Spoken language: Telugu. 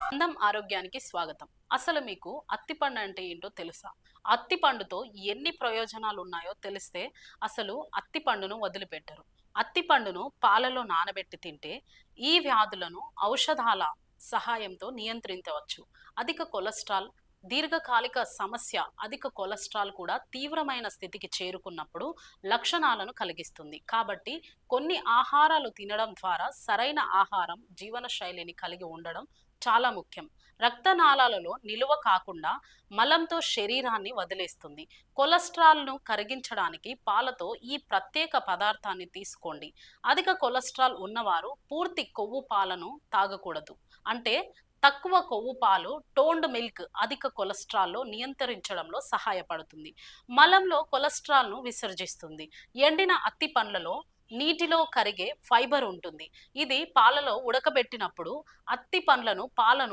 అందం ఆరోగ్యానికి స్వాగతం. అసలు మీకు అత్తిపండు అంటే ఏంటో తెలుసా? అత్తిపండుతో ఎన్ని ప్రయోజనాలు ఉన్నాయో తెలిస్తే అసలు అత్తిపండును వదిలిపెట్టరు. అత్తిపండును పాలలో నానబెట్టి తింటే ఈ వ్యాధులను ఔషధాల సహాయంతో నియంత్రించవచ్చు. అధిక కొలెస్ట్రాల్, దీర్ఘకాలిక సమస్య అధిక కొలెస్ట్రాల్ కూడా తీవ్రమైన స్థితికి చేరుకున్నప్పుడు లక్షణాలను కలిగిస్తుంది. కాబట్టి కొన్ని ఆహారాలు తినడం ద్వారా సరైన ఆహారం, జీవన శైలిని కలిగి ఉండడం చాలా ముఖ్యం. రక్తనాళాలలో నిలువ కాకుండా మలంతో శరీరాన్ని వదిలేస్తుంది. కొలెస్ట్రాల్ను కరిగించడానికి పాలతో ఈ ప్రత్యేక పదార్థాన్ని తీసుకోండి. అధిక కొలెస్ట్రాల్ ఉన్నవారు పూర్తి కొవ్వు పాలను తాగకూడదు. అంటే తక్కువ కొవ్వు పాలు టోన్డ్ మిల్క్ అధిక కొలెస్ట్రాల్లో నియంత్రించడంలో సహాయపడుతుంది. మలంలో కొలెస్ట్రాల్ను విసర్జిస్తుంది. ఎండిన అత్తి పండ్లలో నీటిలో కరిగే ఫైబర్ ఉంటుంది. ఇది పాలలో ఉడకబెట్టినప్పుడు అత్తి పండ్లను పాలను